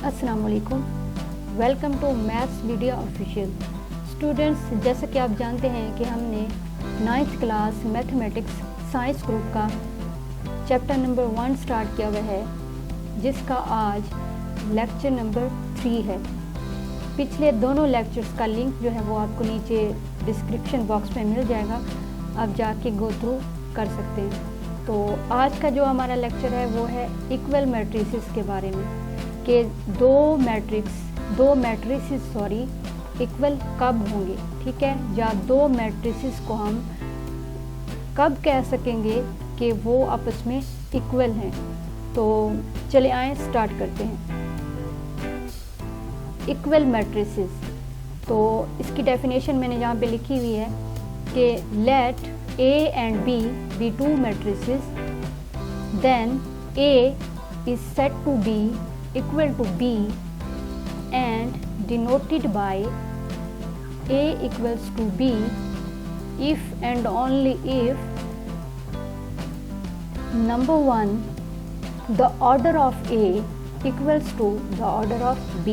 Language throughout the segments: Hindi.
अस्सलाम वालेकुम। Welcome to maths media official. Students, जैसा कि आप जानते हैं कि हमने 9th class mathematics science group का चैप्टर नंबर 1 स्टार्ट किया हुआ है, जिसका आज लेक्चर नंबर 3 है। पिछले दोनों लेक्चर्स का लिंक जो है वो आपको नीचे डिस्क्रिप्शन बॉक्स में मिल जाएगा, आप जाके गो थ्रू कर सकते हैं। तो आज का जो हमारा लेक्चर है वो है इक्वल मैट्रिसेस के बारे में, कि दो मैट्रिसेस इक्वल कब होंगे, ठीक है, या दो मैट्रिसेस को हम कब कह सकेंगे कि वो आपस में इक्वल हैं। तो चले आए स्टार्ट करते हैं। इक्वल मैट्रिसेस, तो इसकी डेफिनेशन मैंने यहाँ पे लिखी हुई है कि late A and B be two matrices, then A is said to be equal to B and denoted by A equals to B if and only if number 1 the order of A equals to the order of B,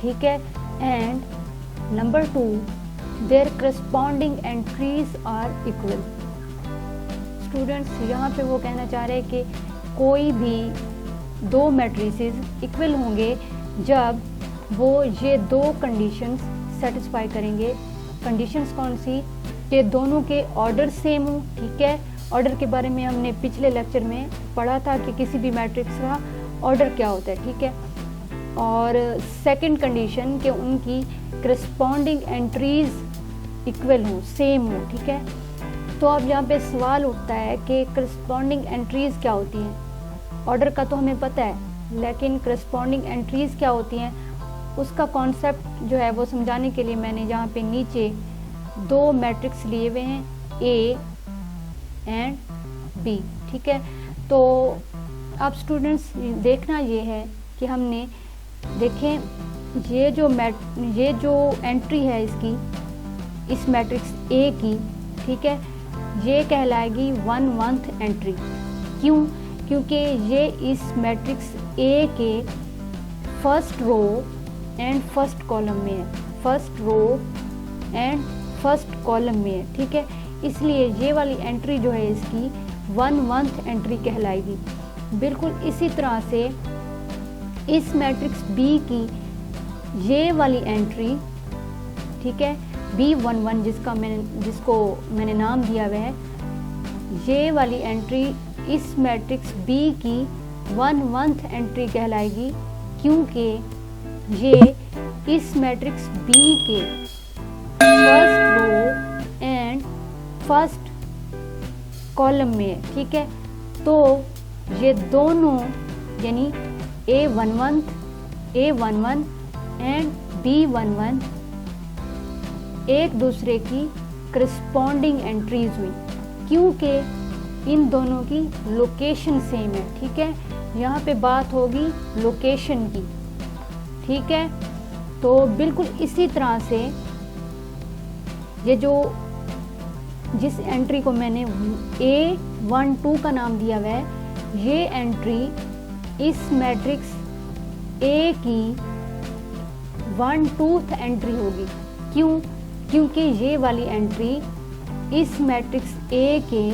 ठीक है, and number 2 their corresponding entries are equal। Students, यहाँ पे वो कहना चाह रहे हैं कि कोई भी दो मैट्रिसेस इक्वल होंगे जब वो ये दो कंडीशंस सेटिस्फाई करेंगे। कंडीशंस कौन सी? कि दोनों के ऑर्डर सेम हो, ठीक है। ऑर्डर के बारे में हमने पिछले लेक्चर में पढ़ा था कि किसी भी मैट्रिक्स का ऑर्डर क्या होता है, ठीक है। और सेकंड कंडीशन कि उनकी करस्पॉन्डिंग एंट्रीज इक्वल हो, सेम हो, ठीक है। तो अब यहाँ पे सवाल उठता है कि करस्पॉन्डिंग एंट्रीज क्या होती हैं। ऑर्डर का तो हमें पता है, लेकिन करस्पॉन्डिंग एंट्रीज क्या होती हैं उसका कॉन्सेप्ट जो है वो समझाने के लिए मैंने यहाँ पे नीचे दो मैट्रिक्स लिए हुए हैं, A एंड B, ठीक है। तो अब स्टूडेंट्स देखना ये है कि हमने देखें ये जो एंट्री है इसकी, इस मैट्रिक्स A की, ठीक है, ये कहलाएगी 1th एंट्री। क्यों? क्योंकि ये इस मैट्रिक्स A के first row and first column में है, first row and first column में है, ठीक है। इसलिए ये वाली एंट्री जो है इसकी 1th एंट्री कहलाएगी। बिल्कुल इसी तरह से इस मैट्रिक्स B की ये वाली एंट्री, ठीक है, B11 जिसको मैंने नाम दिया हुआ है, ये वाली एंट्री इस मैट्रिक्स B की 1th एंट्री कहलाएगी, क्योंकि ये इस मैट्रिक्स B के first row and first column में है, ठीक है। तो ये दोनों यानी A11 एंड B11 एक दूसरे की करस्पॉन्डिंग एंट्रीज हुई, क्योंकि इन दोनों की लोकेशन सेम है, ठीक है। यहाँ पे बात होगी लोकेशन की, ठीक है। तो बिल्कुल इसी तरह से ये जिस एंट्री को मैंने A12 का नाम दिया हुआ है, ये एंट्री इस मैट्रिक्स A की 12th एंट्री होगी। क्यों? क्योंकि ये वाली एंट्री इस मैट्रिक्स A के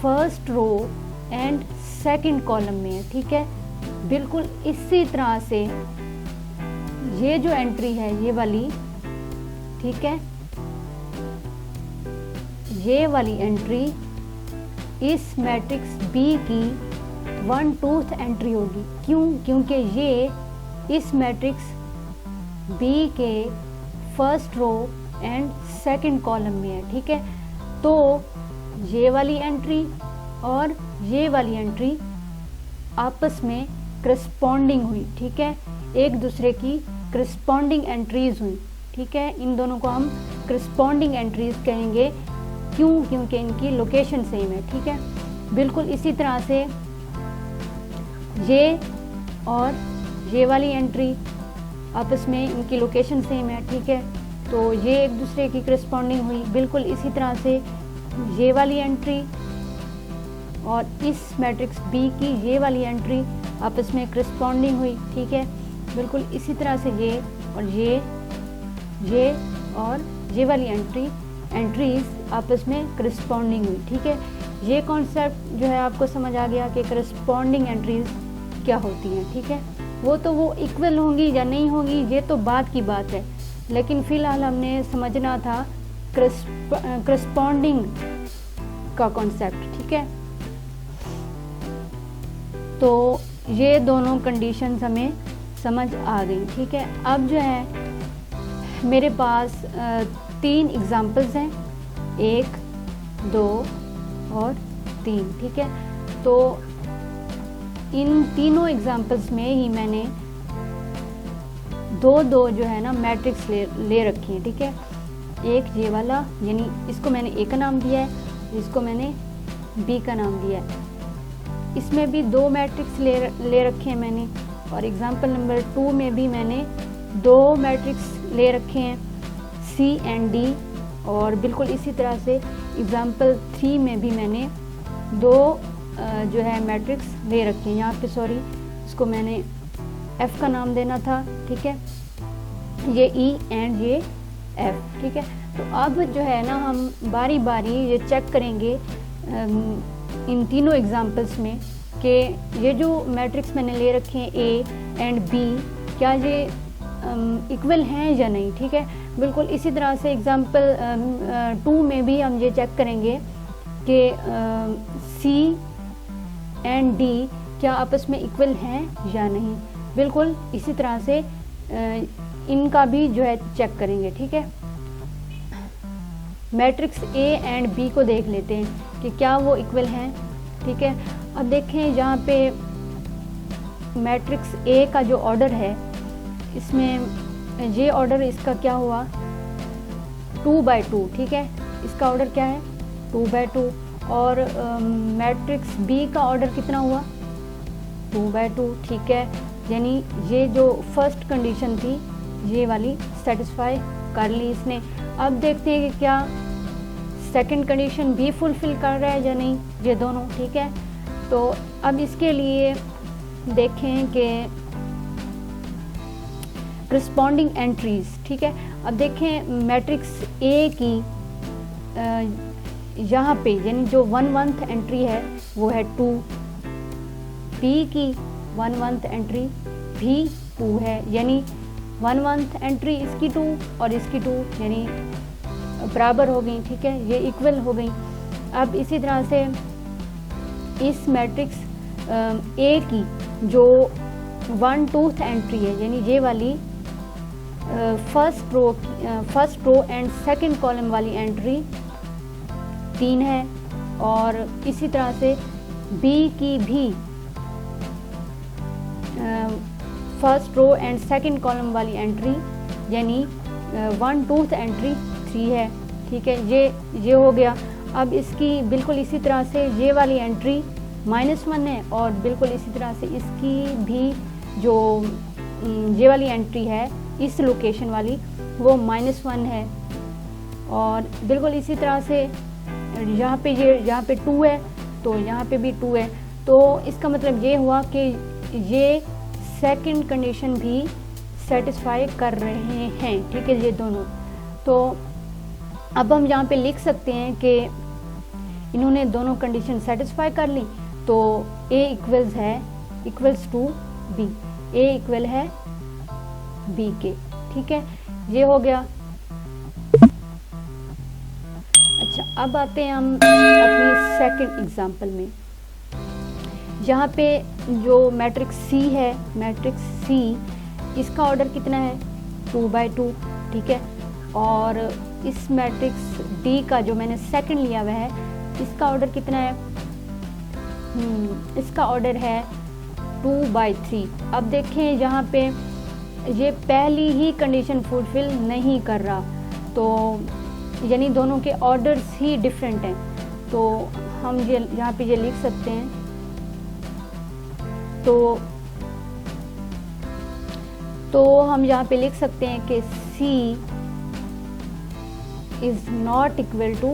first row and second column में है, ठीक है। बिल्कुल इसी तरह से ये जो एंट्री है ये वाली, ठीक है, ये वाली एंट्री इस मैट्रिक्स B की 12th एंट्री होगी। क्यों? क्योंकि ये इस मैट्रिक्स B के first row and second column में है, ठीक है। तो ये वाली एंट्री और ये वाली एंट्री आपस में करस्पॉन्डिंग हुई, ठीक है, एक दूसरे की करस्पॉन्डिंग एंट्रीज हुई, ठीक है। इन दोनों को हम करस्पॉन्डिंग एंट्रीज कहेंगे। क्यों? क्योंकि इनकी लोकेशन सेम है, ठीक है। बिल्कुल इसी तरह से ये और ये वाली एंट्री आपस में इनकी लोकेशन सेम है, ठीक है। तो ये एक दूसरे की करस्पॉन्डिंग हुई। बिल्कुल इसी तरह से ये वाली एंट्री और इस मैट्रिक्स B की ये वाली एंट्री आपस में करस्पॉन्डिंग हुई, ठीक है। बिल्कुल इसी तरह से ये और ये वाली एंट्रीज आपस में करस्पॉन्डिंग हुई, ठीक है। ये कॉन्सेप्ट जो है आपको समझ आ गया कि करस्पॉन्डिंग एंट्रीज क्या होती हैं, ठीक है। वो इक्वल होंगी या नहीं होंगी ये तो बात की बात है, लेकिन फ़िलहाल हमने समझना था करस्पॉन्डिंग का कॉन्सेप्ट, ठीक है। तो ये दोनों कंडीशंस हमें समझ आ गई, ठीक है। अब जो है मेरे पास 3 एग्जाम्पल्स हैं, 1, 2 और 3, ठीक है। तो इन तीनों एग्जाम्पल्स में ही मैंने दो जो है ना मैट्रिक्स ले रखी हैं, ठीक है। एक ये वाला, यानी इसको मैंने ए का नाम दिया है, इसको मैंने बी का नाम दिया है। इसमें भी 2 मैट्रिक्स ले रखे हैं मैंने, और एग्जाम्पल नंबर 2 में भी मैंने 2 मैट्रिक्स ले रखे हैं, सी एंड डी। और बिल्कुल इसी तरह से एग्जाम्पल 3 में भी मैंने 2 जो है मैट्रिक्स ले रखे हैं। यहाँ पे सॉरी, इसको मैंने एफ का नाम देना था, ठीक है, ये ई एंड ये एफ, ठीक है। तो अब जो है ना हम बारी बारी ये चेक करेंगे इन तीनों एग्जाम्पल्स में कि ये जो मैट्रिक्स मैंने ले रखे हैं ए एंड बी, क्या ये इक्वल हैं या नहीं, ठीक है। बिल्कुल इसी तरह से एग्जाम्पल 2 में भी हम ये चेक करेंगे कि सी एंड डी क्या आपस में इक्वल हैं या नहीं। बिल्कुल इसी तरह से इनका भी जो है चेक करेंगे, ठीक है। मैट्रिक्स ए एंड बी को देख लेते हैं कि क्या वो इक्वल हैं, ठीक है। अब देखें यहाँ पे मैट्रिक्स ए का जो ऑर्डर है, इसमें ये ऑर्डर इसका क्या हुआ 2/2, ठीक है। इसका ऑर्डर क्या है 2/2। और मैट्रिक्स बी का ऑर्डर कितना हुआ 2/2, ठीक है। यानी ये जो फर्स्ट कंडीशन थी ये वाली सेटिस्फाई कर ली इसने। अब देखते हैं कि क्या सेकंड कंडीशन भी फुलफिल कर रहा है या नहीं, ये दोनों, ठीक है। तो अब इसके लिए देखें कि करस्पॉन्डिंग एंट्रीज, ठीक है। अब देखें मैट्रिक्स ए की यहाँ पे यानी जो 1/1 एंट्री है वो है 2, बी की 1/1 एंट्री भी 2 है, यानी 1/1 एंट्री इसकी 2 और इसकी 2 यानी बराबर हो गई, ठीक है, ये इक्वल हो गई। अब इसी तरह से इस मैट्रिक्स ए की जो 1/2 एंट्री है, यानी ये वाली first row and second column वाली एंट्री 3 है। और इसी तरह से बी की भी first row and second column वाली एंट्री यानी 1/2 एंट्री 3 है, ठीक है। ये हो गया। अब इसकी बिल्कुल इसी तरह से ये वाली एंट्री -1 है, और बिल्कुल इसी तरह से इसकी भी जो ये वाली एंट्री है इस लोकेशन वाली वो -1 है। और बिल्कुल इसी तरह से यहाँ पे 2 है तो यहाँ पे भी 2 है। तो इसका मतलब ये हुआ कि ये सेकंड कंडीशन भी सेटिस्फाई कर रहे हैं, ठीक है, ये दोनों। तो अब हम यहाँ पे लिख सकते हैं कि इन्होंने दोनों कंडीशन सेटिस्फाई कर ली, तो A equals to B, A equal है B के, ठीक है, ये हो गया। अच्छा, अब आते हैं हम अपनी सेकंड एग्जांपल में। यहाँ पे जो मैट्रिक्स C है, मैट्रिक्स C इसका ऑर्डर कितना है 2/2, ठीक है। और इस मैट्रिक्स D का जो मैंने सेकंड लिया हुआ है इसका ऑर्डर कितना है इसका ऑर्डर है 2/3। अब देखें यहाँ पे ये पहली ही कंडीशन फुलफिल नहीं कर रहा, तो यानी दोनों के ऑर्डर्स ही डिफरेंट हैं। तो हम ये यहाँ पे ये लिख सकते हैं, तो हम यहाँ पे लिख सकते हैं कि C is not equal to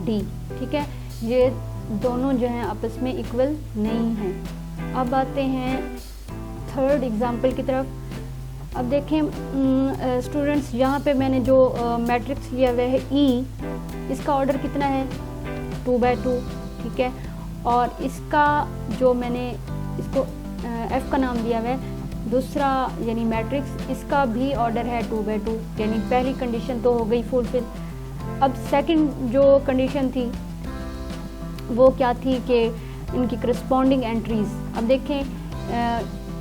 D, ठीक है। ये दोनों जो हैं आपस में इक्वल नहीं हैं। अब आते हैं थर्ड एग्जाम्पल की तरफ। अब देखें स्टूडेंट्स, यहाँ पे मैंने जो मैट्रिक्स लिया हुआ है ई, इसका ऑर्डर कितना है 2/2, ठीक है। और इसका जो मैंने इसको एफ का नाम दिया हुआ है, दूसरा यानी मैट्रिक्स, इसका भी ऑर्डर है 2/2, यानी पहली कंडीशन तो हो गई फुलफिल। अब सेकंड जो कंडीशन थी वो क्या थी कि इनकी करस्पॉन्डिंग एंट्रीज। अब देखें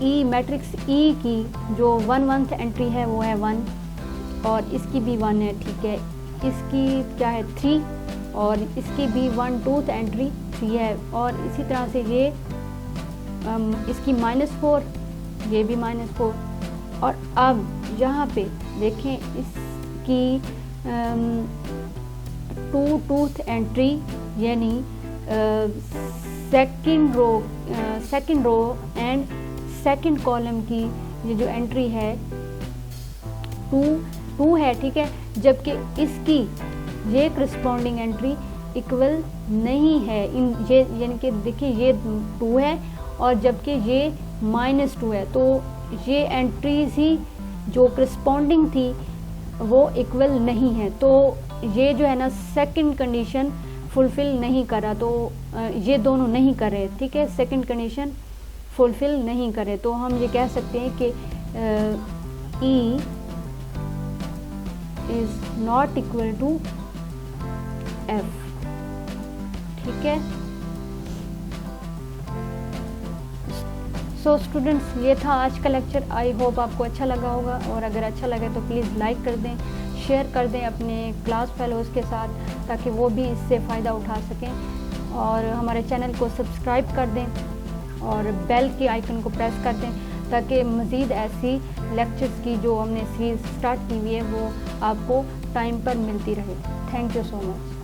ई मैट्रिक्स ई की जो 1/1 एंट्री है वो है 1 और इसकी भी 1 है, ठीक है। इसकी क्या है 3 और इसकी भी 1/2 एंट्री 3 है। और इसी तरह से ये इसकी -4, ये भी -4। और अब यहाँ पे देखें इसकी 2/2 एंट्री यानी second row and second column की ये जो एंट्री है 2 है, ठीक है। जबकि इसकी ये करस्पॉन्डिंग एंट्री इक्वल नहीं है। ये यानी कि देखिए ये 2 है और जबकि ये -2 है, तो ये एंट्रीज ही जो करस्पॉन्डिंग थी वो इक्वल नहीं है। तो ये जो है ना सेकंड कंडीशन फुलफिल नहीं करा, तो ये दोनों नहीं कर रहे, ठीक है। सेकंड कंडीशन फुलफिल नहीं करे, तो हम ये कह सकते हैं कि E is not equal to F, ठीक है। सो स्टूडेंट्स, ये था आज का लेक्चर। आई होप आपको अच्छा लगा होगा, और अगर अच्छा लगे तो प्लीज़ लाइक कर दें, शेयर कर दें अपने क्लास फेलोज़ के साथ, ताकि वो भी इससे फ़ायदा उठा सकें। और हमारे चैनल को सब्सक्राइब कर दें और बेल के आइकन को प्रेस कर दें, ताकि मज़ीद ऐसी लेक्चर्स की जो हमने सीरीज़ स्टार्ट की हुई है वो आपको टाइम पर मिलती रहे। Thank you so much.